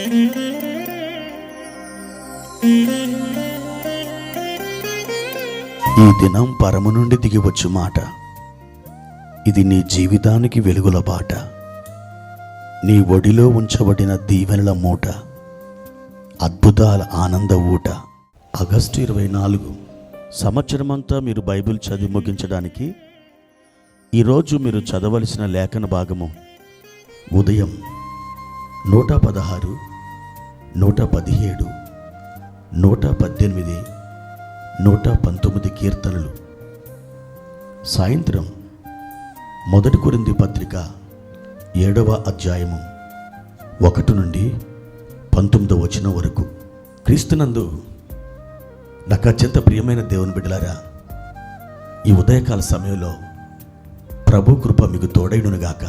ఈ దినం పరము నుండి దిగివచ్చు మాట. ఇది నీ జీవితానికి వెలుగుల బాట. నీ ఒడిలో ఉంచబడిన దీవెనల మూట, అద్భుతాల ఆనంద ఊట. ఆగస్టు 24 సంవత్సరమంతా మీరు బైబిల్ చదివి ముగించడానికి ఈరోజు మీరు చదవలసిన లేఖన భాగము ఉదయం 116, 117, 118, 119 కీర్తనలు. సాయంత్రం 1 కొరింథీ పత్రిక 7వ అధ్యాయము 1 నుండి 19వ వచనం వరకు. క్రీస్తునందు నాకు అత్యంత ప్రియమైన దేవుని బిడ్డలారా, ఈ ఉదయకాల సమయంలో ప్రభు కృప మీకు తోడైనుగాక.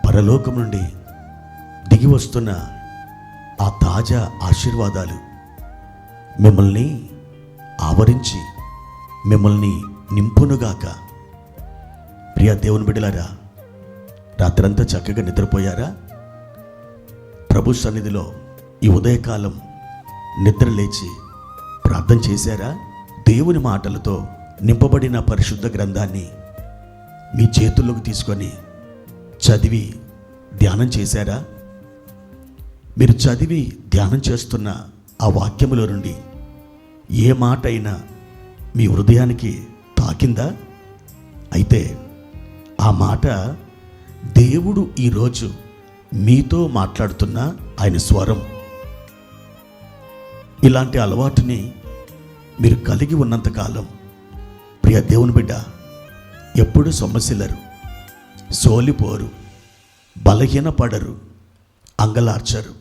పరలోకం నుండి దిగి వస్తున్న ఆ తాజా ఆశీర్వాదాలు మిమ్మల్ని ఆవరించి మిమ్మల్ని నింపునుగాక. ప్రియ దేవుని బిడ్డలారా, రాత్రంతా చక్కగా నిద్రపోయారా? ప్రభు సన్నిధిలో ఈ ఉదయకాలం నిద్ర లేచి ప్రార్థన చేశారా? దేవుని మాటలతో నింపబడిన పరిశుద్ధ గ్రంథాన్ని మీ చేతుల్లోకి తీసుకొని చదివి ధ్యానం చేశారా? మీరు చదివి ధ్యానం చేస్తున్న ఆ వాక్యములో నుండి ఏ మాట అయినా మీ హృదయానికి తాకిందా? అయితే ఆ మాట దేవుడు ఈరోజు మీతో మాట్లాడుతున్న ఆయన స్వరం. ఇలాంటి అలవాటుని మీరు కలిగి ఉన్నంతకాలం ప్రియ దేవుని బిడ్డ ఎప్పుడు సొమ్మసిల్లరు, సోలిపోరు, బలహీనపడరు, అంగలార్చరు,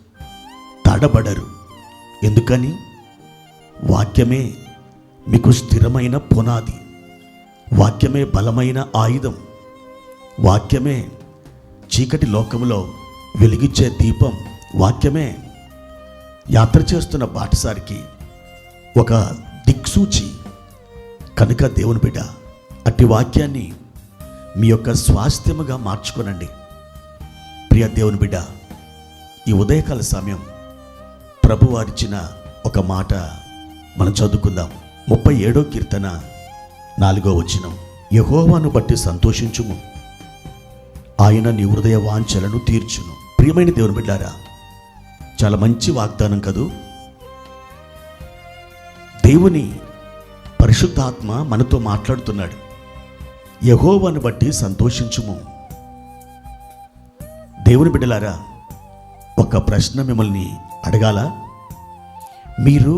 తడబడరు. ఎందుకని? వాక్యమే మీకు స్థిరమైన పునాది, వాక్యమే బలమైన ఆయుధం, వాక్యమే చీకటి లోకములో వెలిగించే దీపం, వాక్యమే యాత్ర చేస్తున్న బాటసారికి ఒక దిక్సూచి. కనుక దేవుని బిడ్డ అట్టి వాక్యాన్ని మీ యొక్క స్వాస్థ్యముగా మార్చుకోనండి. ప్రియ దేవుని బిడ్డ, ఈ ఉదయకాల సమయం ప్రభు వారిచ్చిన ఒక మాట మనం చదువుకుందాం. 37వ కీర్తన 4వ వచనం. యెహోవాను బట్టి సంతోషించుము, ఆయన నీ హృదయ వాంఛలను తీర్చును. ప్రియమైన దేవుని బిడ్డారా, చాలా మంచి వాగ్దానం కదూ. దేవుని పరిశుద్ధాత్మ మనతో మాట్లాడుతున్నాడు. యెహోవాను బట్టి సంతోషించుము. దేవుని బిడ్డలారా, ఒక ప్రశ్న మిమ్మల్ని అడగాల. మీరు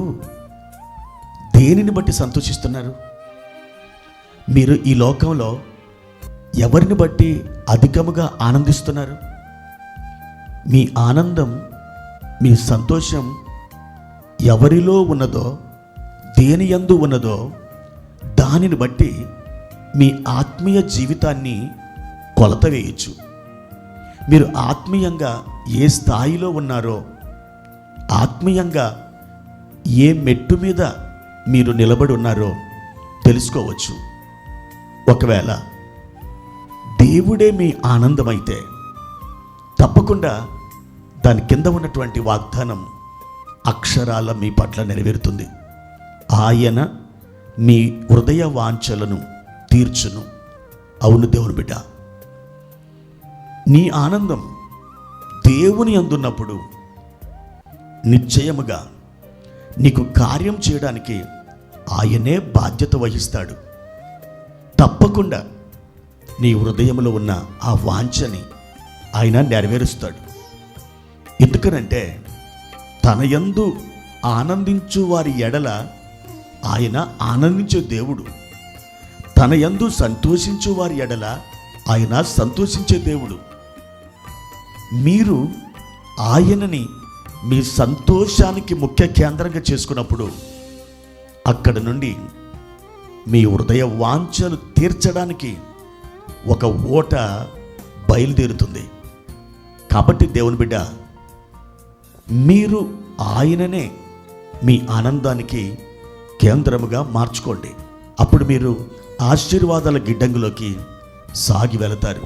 దేనిని బట్టి సంతోషిస్తున్నారు? మీరు ఈ లోకంలో ఎవరిని బట్టి అధికముగా ఆనందిస్తున్నారు? మీ ఆనందం, మీ సంతోషం ఎవరిలో ఉన్నదో, దేని యందు ఉన్నదో దానిని బట్టి మీ ఆత్మీయ జీవితాన్ని కొలత వేయచ్చు. మీరు ఆత్మీయంగా ఏ స్థాయిలో ఉన్నారో, ఆత్మీయంగా ఏ మెట్టు మీద మీరు నిలబడి ఉన్నారో తెలుసుకోవచ్చు. ఒకవేళ దేవుడే మీ ఆనందమైతే తప్పకుండా దాని కింద ఉన్నటువంటి వాగ్దానం అక్షరాల మీ పట్ల నెరవేరుతుంది. ఆయన మీ హృదయ వాంఛలను తీర్చును. అవును దేవుని బిడ్డ, నీ ఆనందం దేవుని అందున్నప్పుడు నిశ్చయముగా నీకు కార్యం చేయడానికి ఆయనే బాధ్యత వహిస్తాడు. తప్పకుండా నీ హృదయంలో ఉన్న ఆ వాంఛని ఆయన నెరవేరుస్తాడు. ఎందుకనంటే తన యందు ఆనందించు వారి ఎడల ఆయన ఆనందించే దేవుడు, తన యందు సంతోషించు వారి ఎడల ఆయన సంతోషించే దేవుడు. మీరు ఆయనని మీ సంతోషానికి ముఖ్య కేంద్రంగా చేసుకున్నప్పుడు అక్కడ నుండి మీ హృదయ వాంఛలు తీర్చడానికి ఒక ఓట బయలుదేరుతుంది. కాబట్టి దేవుని బిడ్డ, మీరు ఆయననే మీ ఆనందానికి కేంద్రముగా మార్చుకోండి. అప్పుడు మీరు ఆశీర్వాదాల గిడ్డంగులోకి సాగి వెళతారు.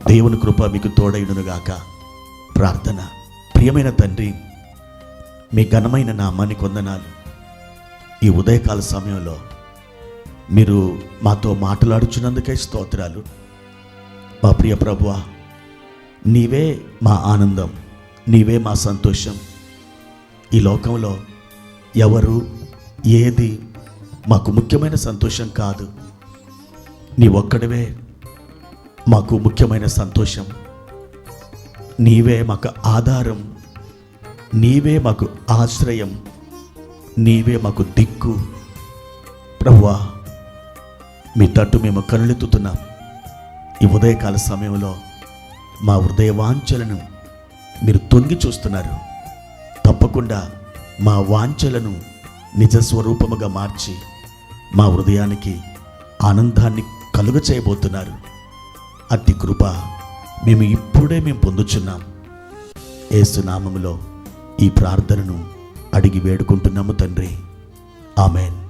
దేవుని కృప మీకు తోడైనగాక. ప్రార్థన. ప్రియమైన తండ్రి, మీ ఘనమైన నామానికి వందనాలు. ఈ ఉదయకాల సమయంలో మీరు మాతో మాట్లాడుచున్నందుకై స్తోత్రాలు. మా ప్రియ ప్రభువా, నీవే మా ఆనందం, నీవే మా సంతోషం. ఈ లోకంలో ఎవరు ఏది మాకు ముఖ్యమైన సంతోషం కాదు. నీ ఒక్కడివే మాకు ముఖ్యమైన సంతోషం. నీవే మాకు ఆధారం, నీవే మాకు ఆశ్రయం, నీవే మాకు దిక్కు. ప్రభువా, మీ తట్టు మేము కనులెత్తుతున్నాం. ఈ ఉదయకాల సమయంలో మా హృదయ వాంఛలను మీరు తొంగి చూస్తున్నారు. తప్పకుండా మా వాంఛలను నిజస్వరూపముగా మార్చి మా హృదయానికి ఆనందాన్ని కలుగ చేయబోతున్నారు. అట్టి కృప మేము పొందుచున్నాం. యేసు నామములో ఈ ప్రార్థనను అడిగి వేడుకుంటున్నాము తండ్రి. ఆమెన్.